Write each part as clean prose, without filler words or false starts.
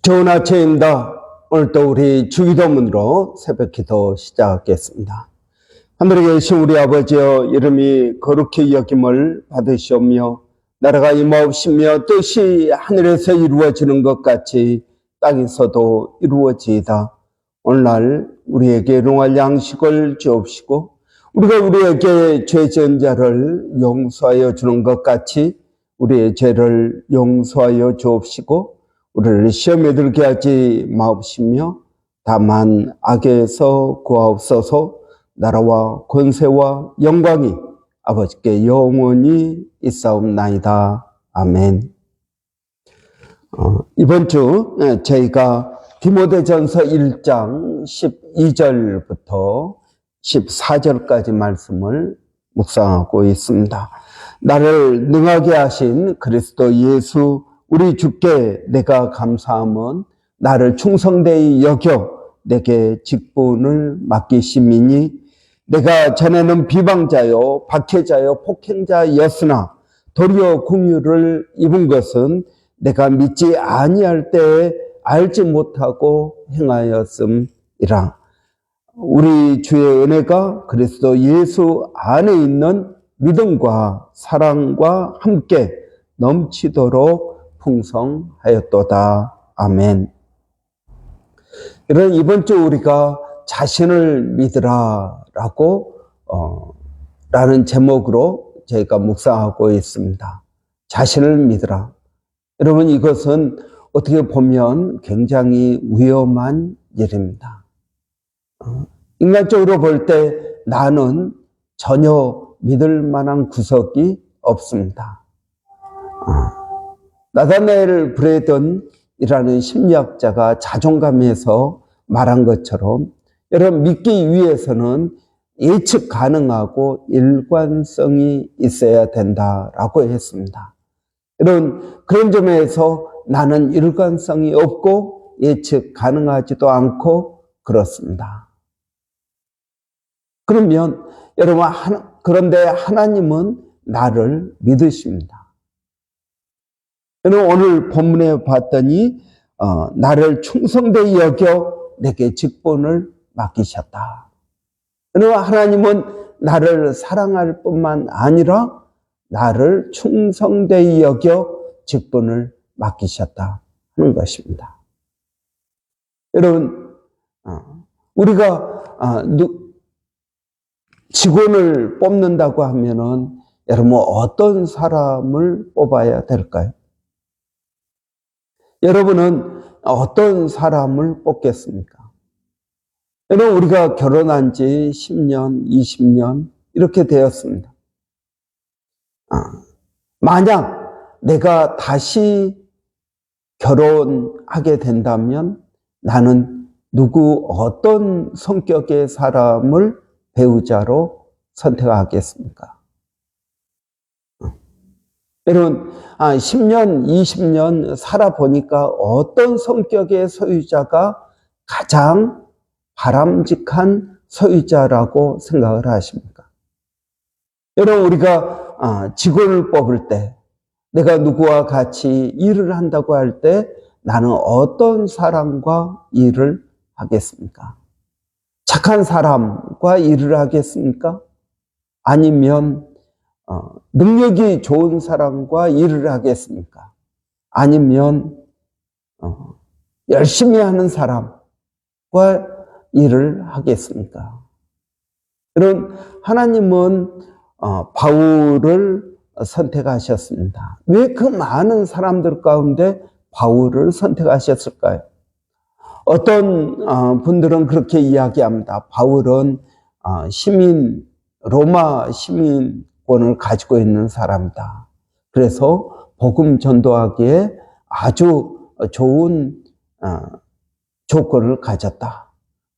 좋은 아침입니다. 오늘도 우리 주기도문으로 새벽기도 시작하겠습니다. 하늘에 계신 우리 아버지여, 이름이 거룩히 여김을 받으시오며 나라가 임하옵시며 뜻이 하늘에서 이루어지는 것 같이 땅에서도 이루어지이다. 오늘날 우리에게 일용할 양식을 주옵시고 우리가 우리에게 죄 지은 자를 용서하여 주는 것 같이 우리의 죄를 용서하여 주옵시고 우리를 시험에 들게 하지 마옵시며 다만 악에서 구하옵소서. 나라와 권세와 영광이 아버지께 영원히 있사옵나이다. 아멘. 이번 주 저희가 디모데전서 1장 12절부터 14절까지 말씀을 묵상하고 있습니다. 나를 능하게 하신 그리스도 예수 우리 주께 내가 감사함은 나를 충성되이 여겨 내게 직분을 맡기심이니 내가 전에는 비방자요 박해자요 폭행자였으나 도리어 긍휼을 입은 것은 내가 믿지 아니할 때에 알지 못하고 행하였음이라. 우리 주의 은혜가 그리스도 예수 안에 있는 믿음과 사랑과 함께 넘치도록 풍성하였도다. 아멘. 이번 주 우리가 자신을 믿으라 라는 제목으로 저희가 묵상하고 있습니다. 자신을 믿으라. 여러분, 이것은 어떻게 보면 굉장히 위험한 일입니다. 인간적으로 볼 때 나는 전혀 믿을 만한 구석이 없습니다. 나다넬 브레든이라는 심리학자가 자존감에서 말한 것처럼 여러분, 믿기 위해서는 예측 가능하고 일관성이 있어야 된다라고 했습니다. 그런 점에서 나는 일관성이 없고 예측 가능하지도 않고 그렇습니다. 그러면 여러분, 그런데 하나님은 나를 믿으십니다. 오늘 본문에 봤더니 나를 충성되이 여겨 내게 직분을 맡기셨다. 하나님은 나를 사랑할 뿐만 아니라 나를 충성되이 여겨 직분을 맡기셨다 하는 것입니다. 여러분, 우리가 직원을 뽑는다고 하면은 여러분 어떤 사람을 뽑아야 될까요? 여러분은 어떤 사람을 뽑겠습니까? 여러분, 우리가 결혼한 지 10년, 20년 이렇게 되었습니다. 만약 내가 다시 결혼하게 된다면 나는 어떤 성격의 사람을 배우자로 선택하겠습니까? 여러분, 10년, 20년 살아보니까 어떤 성격의 소유자가 가장 바람직한 소유자라고 생각을 하십니까? 여러분, 우리가 직원을 뽑을 때 내가 누구와 같이 일을 한다고 할 때 나는 어떤 사람과 일을 하겠습니까? 착한 사람과 일을 하겠습니까? 아니면 능력이 좋은 사람과 일을 하겠습니까? 아니면 열심히 하는 사람과 일을 하겠습니까? 여러분, 하나님은 바울을 선택하셨습니다. 왜 그 많은 사람들 가운데 바울을 선택하셨을까요? 어떤 분들은 그렇게 이야기합니다. 바울은 로마 시민권을 가지고 있는 사람이다. 그래서 복음 전도하기에 아주 좋은 조건을 가졌다.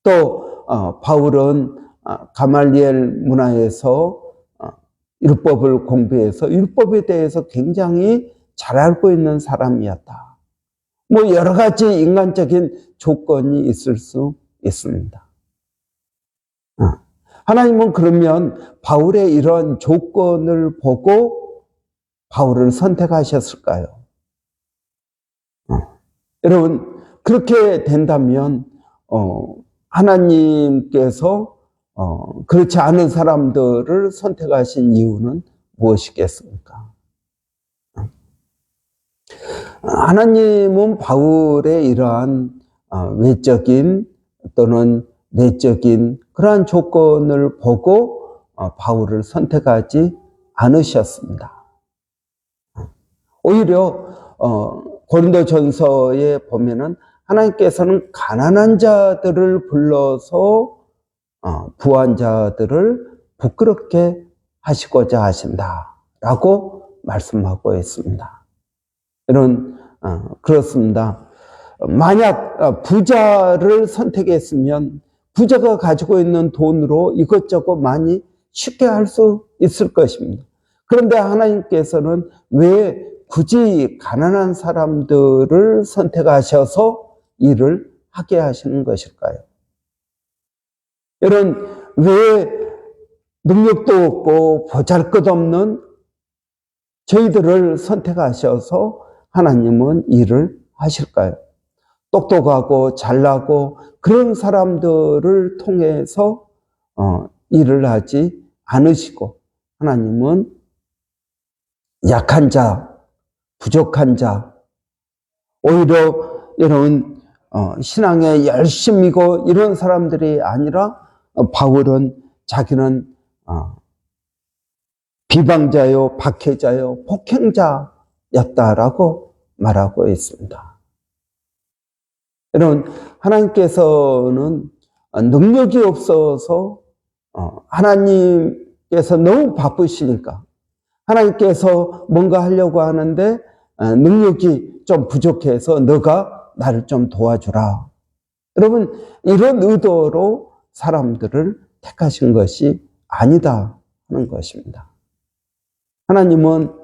또 바울은 가말리엘 문화에서 율법을 공부해서 율법에 대해서 굉장히 잘 알고 있는 사람이었다. 여러 가지 인간적인 조건이 있을 수 있습니다. 하나님은 그러면 바울의 이런 조건을 보고 바울을 선택하셨을까요? 여러분, 그렇게 된다면 하나님께서 그렇지 않은 사람들을 선택하신 이유는 무엇이겠습니까? 하나님은 바울의 이러한 외적인 또는 내적인 그러한 조건을 보고 바울을 선택하지 않으셨습니다. 오히려 고린도전서에 보면은 하나님께서는 가난한 자들을 불러서 부한 자들을 부끄럽게 하시고자 하신다라고 말씀하고 있습니다. 이런 그렇습니다. 만약 부자를 선택했으면 부자가 가지고 있는 돈으로 이것저것 많이 쉽게 할 수 있을 것입니다. 그런데 하나님께서는 왜 굳이 가난한 사람들을 선택하셔서 일을 하게 하시는 것일까요? 여러분, 왜 능력도 없고 보잘것없는 저희들을 선택하셔서 하나님은 일을 하실까요? 똑똑하고 잘나고 그런 사람들을 통해서 일을 하지 않으시고 하나님은 약한 자, 부족한 자, 오히려 여러분 신앙에 열심이고 이런 사람들이 아니라 바울은 자기는 비방자요, 박해자요, 폭행자였다라고 말하고 있습니다. 여러분, 하나님께서는 능력이 없어서 하나님께서 너무 바쁘시니까 하나님께서 뭔가 하려고 하는데 능력이 좀 부족해서 너가 나를 좀 도와주라. 여러분, 이런 의도로 사람들을 택하신 것이 아니다 하는 것입니다. 하나님은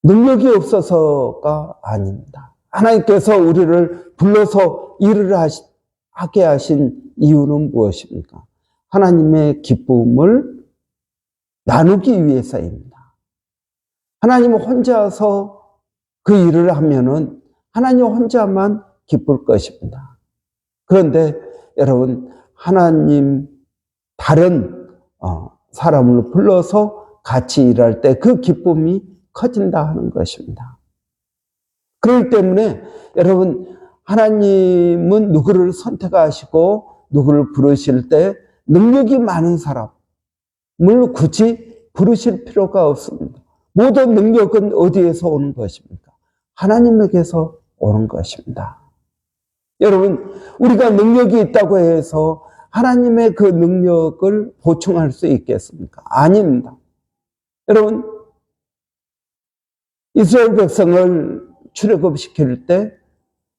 능력이 없어서가 아닙니다. 하나님께서 우리를 불러서 일을 하게 하신 이유는 무엇입니까? 하나님의 기쁨을 나누기 위해서입니다. 하나님 혼자서 그 일을 하면은 하나님 혼자만 기쁠 것입니다. 그런데 여러분, 하나님 다른 사람을 불러서 같이 일할 때 그 기쁨이 커진다 하는 것입니다. 그렇기 때문에 여러분, 하나님은 누구를 선택하시고 누구를 부르실 때 능력이 많은 사람을 굳이 부르실 필요가 없습니다. 모든 능력은 어디에서 오는 것입니까? 하나님에게서 오는 것입니다. 여러분, 우리가 능력이 있다고 해서 하나님의 그 능력을 보충할 수 있겠습니까? 아닙니다. 여러분, 이스라엘 백성을 출애굽시킬 때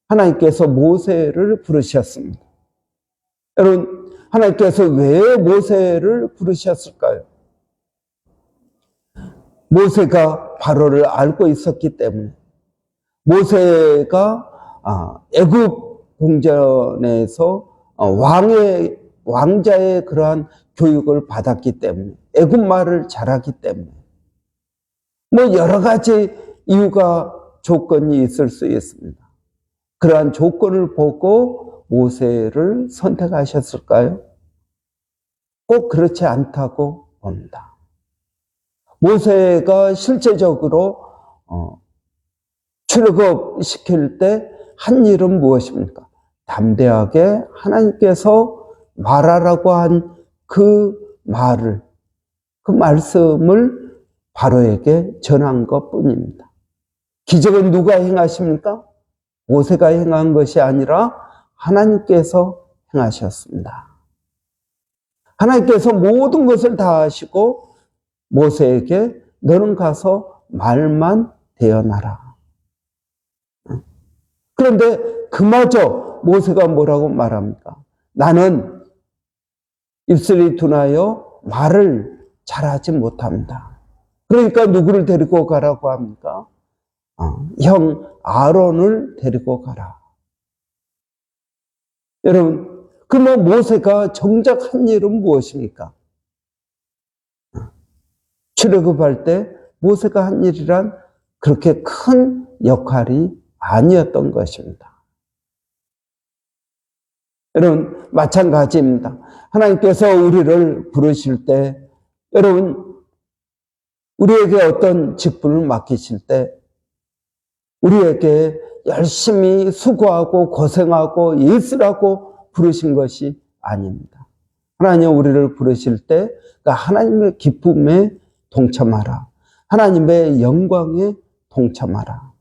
하나님께서 모세를 부르셨습니다. 여러분, 하나님께서 왜 모세를 부르셨을까요? 모세가 바로를 알고 있었기 때문에, 모세가 애굽 궁전에서 왕자의 그러한 교육을 받았기 때문에, 애굽 말을 잘하기 때문에, 뭐 여러 가지 이유가 조건이 있을 수 있습니다. 그러한 조건을 보고 모세를 선택하셨을까요? 꼭 그렇지 않다고 봅니다. 모세가 실제적으로 출애굽시킬 때 한 일은 무엇입니까? 담대하게 하나님께서 말하라고 한 그 말을, 그 말씀을 바로에게 전한 것뿐입니다. 기적은 누가 행하십니까? 모세가 행한 것이 아니라 하나님께서 행하셨습니다. 하나님께서 모든 것을 다 하시고 모세에게 너는 가서 말만 대언하라. 그런데 그마저 모세가 뭐라고 말합니까? 나는 입술이 둔하여 말을 잘하지 못합니다. 그러니까 누구를 데리고 가라고 합니까? 형 아론을 데리고 가라. 여러분, 그러면 모세가 정작 한 일은 무엇입니까? 출애굽할 때 모세가 한 일이란 그렇게 큰 역할이 아니었던 것입니다. 여러분, 마찬가지입니다. 하나님께서 우리를 부르실 때, 여러분, 우리에게 어떤 직분을 맡기실 때, 우리에게 열심히 수고하고 고생하고 일쓰라고 부르신 것이 아닙니다. 하나님 우리를 부르실 때 하나님의 기쁨에 동참하라. 하나님의 영광에 동참하라.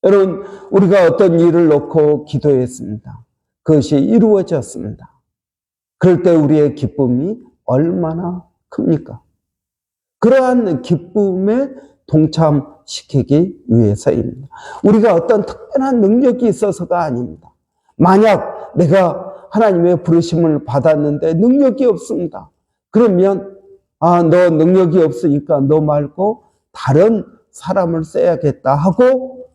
여러분, 우리가 어떤 일을 놓고 기도했습니다. 그것이 이루어졌습니다. 그럴 때 우리의 기쁨이 얼마나 큽니까? 그러한 기쁨에 동참시키기 위해서입니다. 우리가 어떤 특별한 능력이 있어서가 아닙니다. 만약 내가 하나님의 부르심을 받았는데 능력이 없습니다. 그러면 너 능력이 없으니까 너 말고 다른 사람을 써야겠다 하고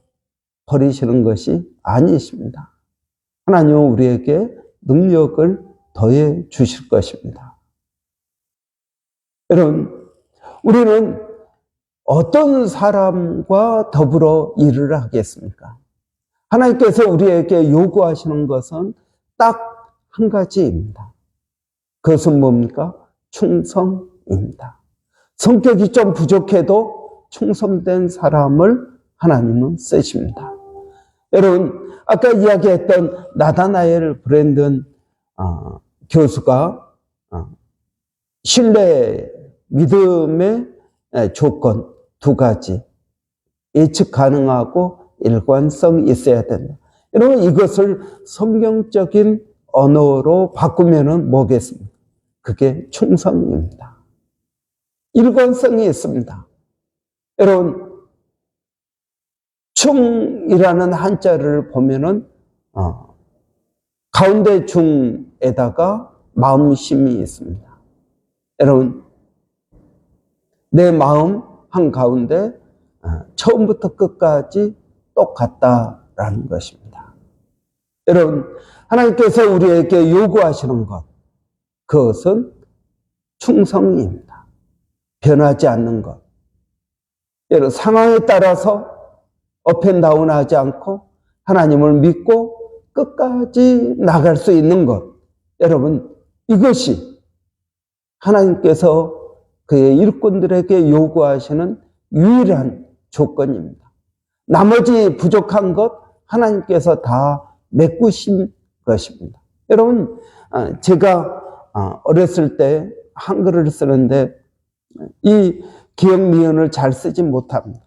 버리시는 것이 아니십니다. 하나님은 우리에게 능력을 더해 주실 것입니다. 여러분, 우리는 어떤 사람과 더불어 일을 하겠습니까? 하나님께서 우리에게 요구하시는 것은 딱 한 가지입니다. 그것은 뭡니까? 충성입니다. 성격이 좀 부족해도 충성된 사람을 하나님은 쓰십니다. 여러분, 아까 이야기했던 나다나엘 브랜든 교수가 신뢰, 믿음의 조건 두 가지, 예측 가능하고 일관성이 있어야 된다. 여러분, 이것을 성경적인 언어로 바꾸면은 뭐겠습니까? 그게 충성입니다. 일관성이 있습니다. 여러분, 충이라는 한자를 보면은 가운데 중에다가 마음심이 있습니다. 여러분, 내 마음 한가운데 처음부터 끝까지 똑같다라는 것입니다. 여러분, 하나님께서 우리에게 요구하시는 것, 그것은 충성입니다. 변하지 않는 것. 여러분, 상황에 따라서 업앤다운 하지 않고 하나님을 믿고 끝까지 나갈 수 있는 것. 여러분, 이것이 하나님께서 그의 일꾼들에게 요구하시는 유일한 조건입니다. 나머지 부족한 것 하나님께서 다 메꾸신 것입니다. 여러분, 제가 어렸을 때 한글을 쓰는데 이 기역 미음을 잘 쓰지 못합니다.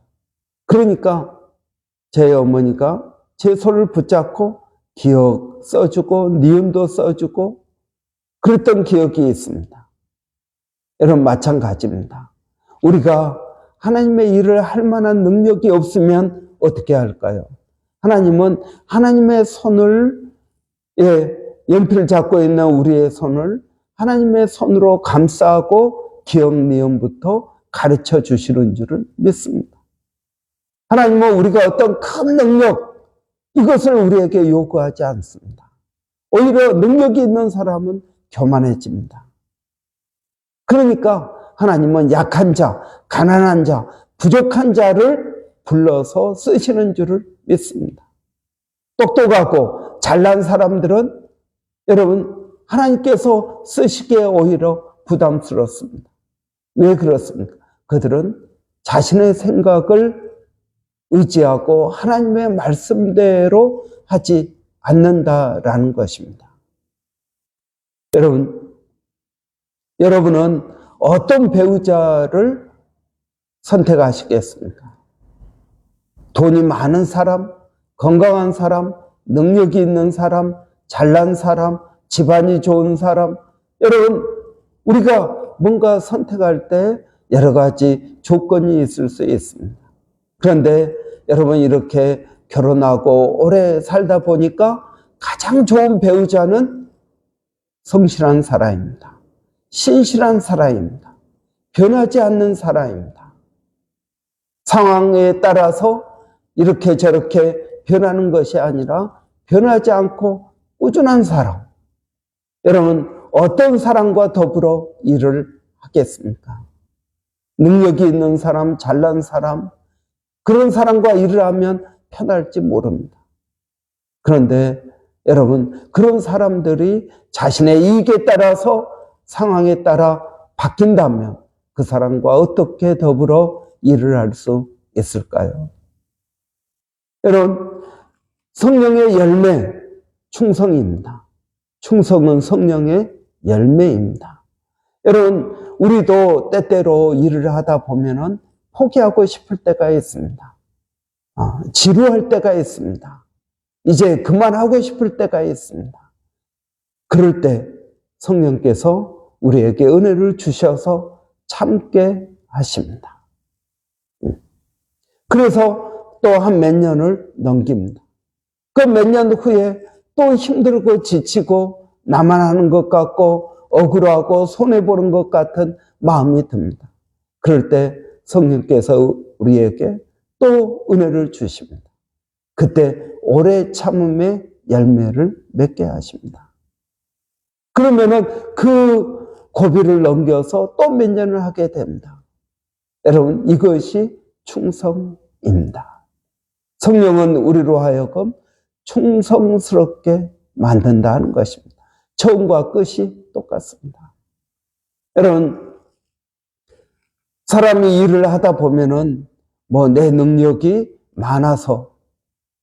그러니까 제 어머니가 제 손을 붙잡고 기역 써주고 니은도 써주고 그랬던 기억이 있습니다. 여러분, 마찬가지입니다. 우리가 하나님의 일을 할 만한 능력이 없으면 어떻게 할까요? 하나님은 하나님의 손을, 연필 잡고 있는 우리의 손을 하나님의 손으로 감싸고 기억 니은부터 가르쳐 주시는 줄을 믿습니다. 하나님은 우리가 어떤 큰 능력, 이것을 우리에게 요구하지 않습니다. 오히려 능력이 있는 사람은 교만해집니다. 그러니까 하나님은 약한 자, 가난한 자, 부족한 자를 불러서 쓰시는 줄을 믿습니다. 똑똑하고 잘난 사람들은 여러분, 하나님께서 쓰시기에 오히려 부담스럽습니다. 왜 그렇습니까? 그들은 자신의 생각을 의지하고 하나님의 말씀대로 하지 않는다라는 것입니다. 여러분은 어떤 배우자를 선택하시겠습니까? 돈이 많은 사람, 건강한 사람, 능력이 있는 사람, 잘난 사람, 집안이 좋은 사람. 여러분, 우리가 뭔가 선택할 때 여러 가지 조건이 있을 수 있습니다. 그런데 여러분, 이렇게 결혼하고 오래 살다 보니까 가장 좋은 배우자는 성실한 사람입니다. 신실한 사람입니다. 변하지 않는 사람입니다. 상황에 따라서 이렇게 저렇게 변하는 것이 아니라 변하지 않고 꾸준한 사람. 여러분, 어떤 사람과 더불어 일을 하겠습니까? 능력이 있는 사람, 잘난 사람, 그런 사람과 일을 하면 편할지 모릅니다. 그런데 여러분, 그런 사람들이 자신의 이익에 따라서 상황에 따라 바뀐다면 그 사람과 어떻게 더불어 일을 할 수 있을까요? 여러분, 성령의 열매, 충성입니다. 충성은 성령의 열매입니다. 여러분, 우리도 때때로 일을 하다 보면은 포기하고 싶을 때가 있습니다. 지루할 때가 있습니다. 이제 그만하고 싶을 때가 있습니다. 그럴 때 성령께서 우리에게 은혜를 주셔서 참게 하십니다. 그래서 또 한 몇 년을 넘깁니다. 그 몇 년 후에 또 힘들고 지치고 나만 하는 것 같고 억울하고 손해보는 것 같은 마음이 듭니다. 그럴 때 성령께서 우리에게 또 은혜를 주십니다. 그때 오래 참음의 열매를 맺게 하십니다. 그러면은 그 고비를 넘겨서 또 몇 년을 하게 됩니다. 여러분, 이것이 충성입니다. 성령은 우리로 하여금 충성스럽게 만든다는 것입니다. 처음과 끝이 똑같습니다. 여러분, 사람이 일을 하다 보면은 내 능력이 많아서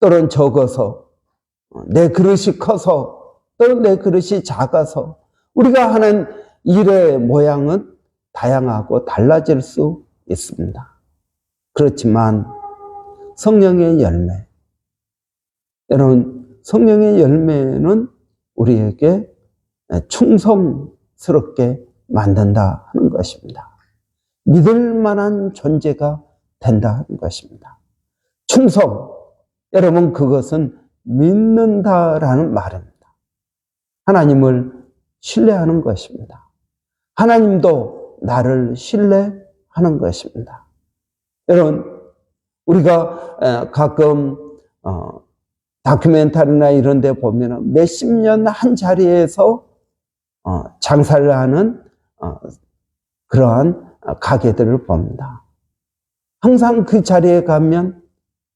또는 적어서 내 그릇이 커서 또는 내 그릇이 작아서 우리가 하는 일의 모양은 다양하고 달라질 수 있습니다. 그렇지만 성령의 열매, 여러분, 성령의 열매는 우리에게 충성스럽게 만든다 하는 것입니다. 믿을 만한 존재가 된다 하는 것입니다. 충성, 여러분, 그것은 믿는다라는 말입니다. 하나님을 신뢰하는 것입니다. 하나님도 나를 신뢰하는 것입니다. 여러분, 우리가 가끔 다큐멘터리나 이런 데 보면 몇십 년 한 자리에서 장사를 하는 그러한 가게들을 봅니다. 항상 그 자리에 가면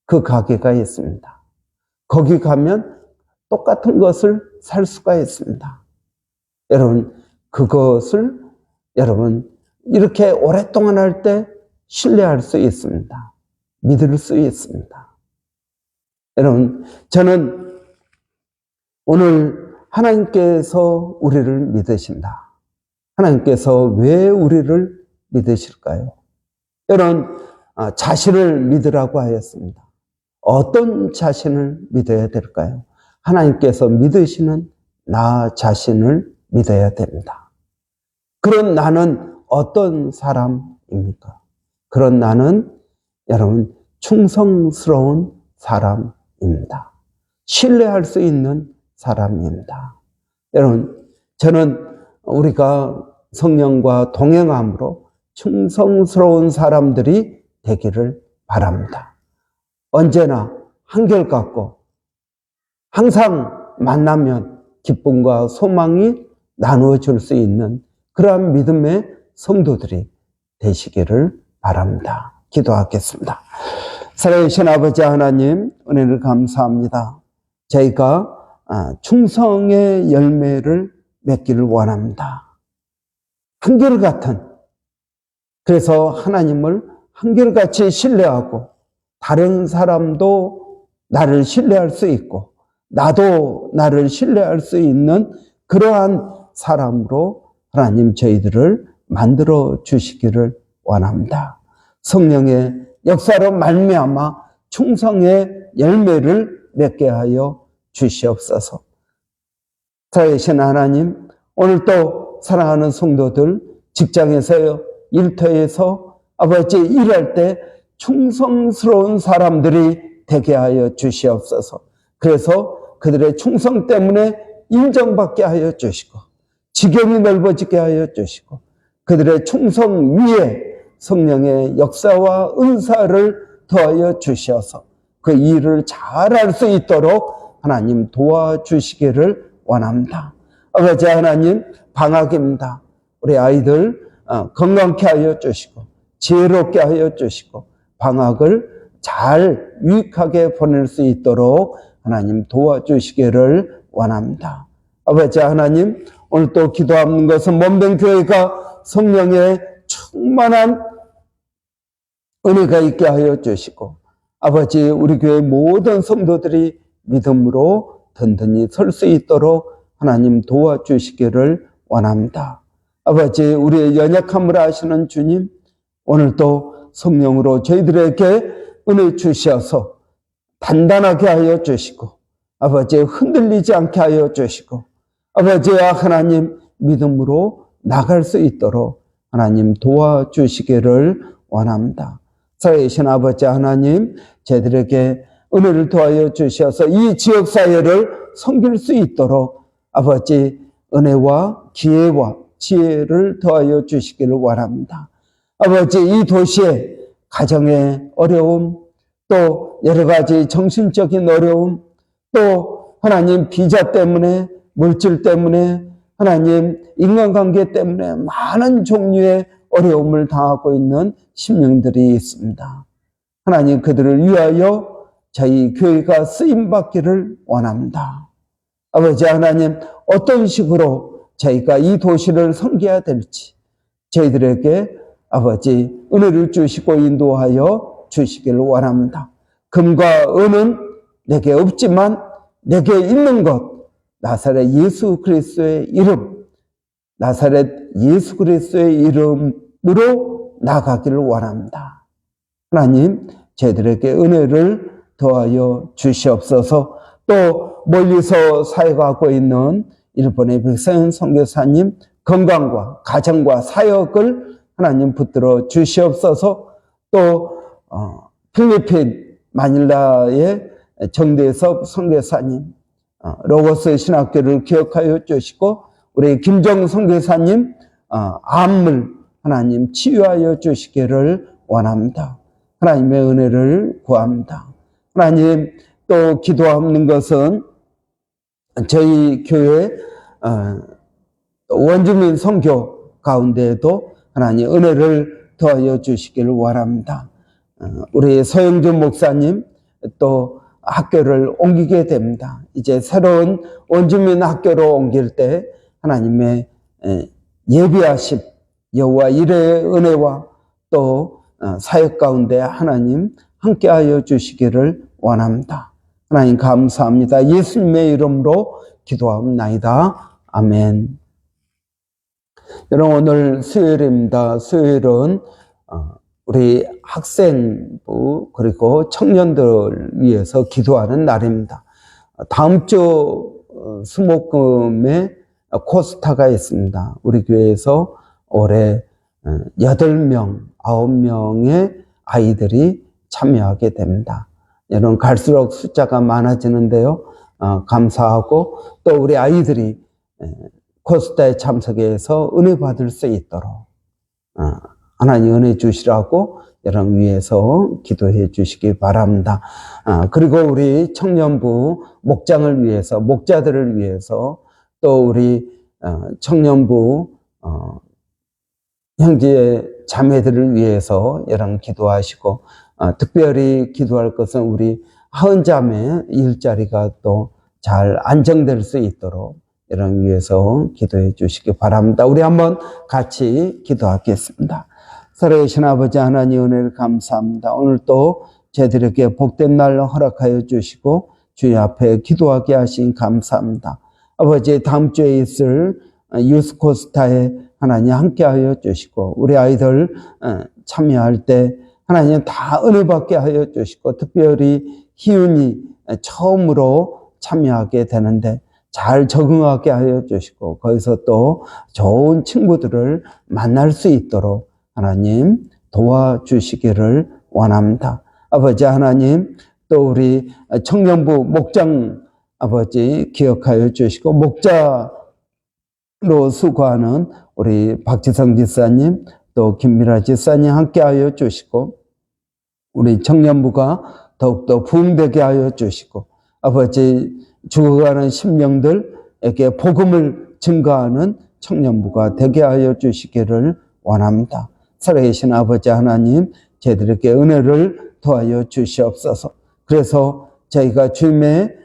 그 가게가 있습니다. 거기 가면 똑같은 것을 살 수가 있습니다. 여러분, 그것을 여러분 이렇게 오랫동안 할 때 신뢰할 수 있습니다. 믿을 수 있습니다. 여러분, 저는 오늘 하나님께서 우리를 믿으신다. 하나님께서 왜 우리를 믿으실까요? 여러분, 자신을 믿으라고 하였습니다. 어떤 자신을 믿어야 될까요? 하나님께서 믿으시는 나 자신을 믿어야 됩니다. 그런 나는 어떤 사람입니까? 그런 나는 여러분 충성스러운 사람입니다. 신뢰할 수 있는 사람입니다. 여러분, 저는 우리가 성령과 동행함으로 충성스러운 사람들이 되기를 바랍니다. 언제나 한결같고 항상 만나면 기쁨과 소망이 나누어질 수 있는 그러한 믿음의 성도들이 되시기를 바랍니다. 기도하겠습니다. 살아계신 아버지 하나님, 은혜를 감사합니다. 저희가 충성의 열매를 맺기를 원합니다. 한결같은, 그래서 하나님을 한결같이 신뢰하고 다른 사람도 나를 신뢰할 수 있고 나도 나를 신뢰할 수 있는 그러한 사람으로 하나님 저희들을 만들어 주시기를 원합니다. 성령의 역사로 말미암아 충성의 열매를 맺게 하여 주시옵소서. 살아계신 하나님, 오늘 또 사랑하는 성도들 직장에서요, 일터에서 아버지 일할 때 충성스러운 사람들이 되게 하여 주시옵소서. 그래서 그들의 충성 때문에 인정받게 하여 주시고 지경이 넓어지게 하여 주시고 그들의 충성 위에 성령의 역사와 은사를 더하여 주셔서 그 일을 잘할 수 있도록 하나님 도와주시기를 원합니다. 아버지 하나님, 방학입니다. 우리 아이들 건강케 하여 주시고 지혜롭게 하여 주시고 방학을 잘 유익하게 보낼 수 있도록 하나님 도와주시기를 원합니다. 아버지 하나님, 오늘 또 기도하는 것은 몸된 교회가 성령의 충만한 은혜가 있게 하여 주시고 아버지 우리 교회 모든 성도들이 믿음으로 든든히 설 수 있도록 하나님 도와주시기를 원합니다. 아버지 우리의 연약함을 아시는 주님, 오늘도 성령으로 저희들에게 은혜 주셔서 단단하게 하여 주시고 아버지 흔들리지 않게 하여 주시고 아버지와 하나님 믿음으로 나갈 수 있도록 하나님 도와주시기를 원합니다. 살아계신 아버지 하나님, 저희들에게 은혜를 더하여 주셔서 이 지역사회를 섬길 수 있도록 아버지 은혜와 기회와 지혜를 더하여 주시기를 원합니다. 아버지 이 도시에 가정의 어려움, 또 여러 가지 정신적인 어려움, 또 하나님 비자 때문에, 물질 때문에, 하나님 인간관계 때문에 많은 종류의 어려움을 당하고 있는 심령들이 있습니다. 하나님 그들을 위하여 저희 교회가 쓰임받기를 원합니다. 아버지 하나님, 어떤 식으로 저희가 이 도시를 섬겨야 될지 저희들에게 아버지 은혜를 주시고 인도하여 주시기를 원합니다. 금과 은은 내게 없지만 내게 있는 것, 나사렛 예수 그리스도의 이름, 나사렛 예수 그리스도의 이름으로 나가기를 원합니다. 하나님, 저희들에게 은혜를 더하여 주시옵소서. 또 멀리서 사역하고 있는 일본의 백서연 선교사님 건강과 가정과 사역을 하나님 붙들어 주시옵소서. 또 필리핀 마닐라의 정대섭 선교사님 로고스 신학교를 기억하여 주시고 우리 김정 선교사님 암을 하나님 치유하여 주시기를 원합니다. 하나님의 은혜를 구합니다. 하나님, 또 기도하는 것은 저희 교회 원주민 선교 가운데에도 하나님 은혜를 더하여 주시기를 원합니다. 우리 서영준 목사님 또 학교를 옮기게 됩니다. 이제 새로운 원주민 학교로 옮길 때 하나님의 예비하심, 여호와 이레의 은혜와 또 사역 가운데 하나님 함께하여 주시기를 원합니다. 하나님 감사합니다. 예수님의 이름으로 기도합니다. 아멘. 여러분, 오늘 수요일입니다. 수요일은 우리 학생부 그리고 청년들 위해서 기도하는 날입니다. 다음 주 수목금에 코스타가 있습니다. 우리 교회에서 올해 8명, 9명의 아이들이 참여하게 됩니다. 여러분, 갈수록 숫자가 많아지는데요. 감사하고 또 우리 아이들이 코스타에 참석해서 은혜 받을 수 있도록 하나님 은혜 주시라고 여러분 위해서 기도해 주시기 바랍니다. 그리고 우리 청년부 목장을 위해서, 목자들을 위해서 또 우리 청년부 형제 자매들을 위해서 여러분 기도하시고 특별히 기도할 것은 우리 하은자매 일자리가 또 잘 안정될 수 있도록 여러분 위해서 기도해 주시기 바랍니다. 우리 한번 같이 기도하겠습니다. 살아계신 아버지 하나님 은혜를 감사합니다. 오늘 또 저희들에게 복된 날 허락하여 주시고 주의 앞에 기도하게 하신 감사합니다. 아버지 다음 주에 있을 유스코스타에 하나님 함께하여 주시고 우리 아이들 참여할 때 하나님 다 은혜 받게 하여 주시고 특별히 희윤이 처음으로 참여하게 되는데 잘 적응하게 하여 주시고 거기서 또 좋은 친구들을 만날 수 있도록 하나님 도와주시기를 원합니다. 아버지 하나님, 또 우리 청년부 목장 아버지 기억하여 주시고 목자로 수고하는 우리 박지성 지사님 또 김미라 지사님 함께하여 주시고 우리 청년부가 더욱더 부흥되게 하여 주시고 아버지 죽어가는 심령들에게 복음을 증거하는 청년부가 되게 하여 주시기를 원합니다. 살아계신 아버지 하나님, 저희들에게 은혜를 더하여 주시옵소서. 그래서 저희가 주님의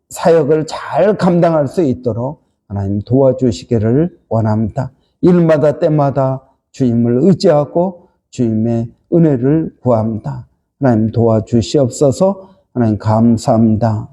사역을 잘 감당할 수 있도록 하나님 도와주시기를 원합니다. 일마다 때마다 주님을 의지하고 주님의 은혜를 구합니다. 하나님 도와주시옵소서. 하나님 감사합니다.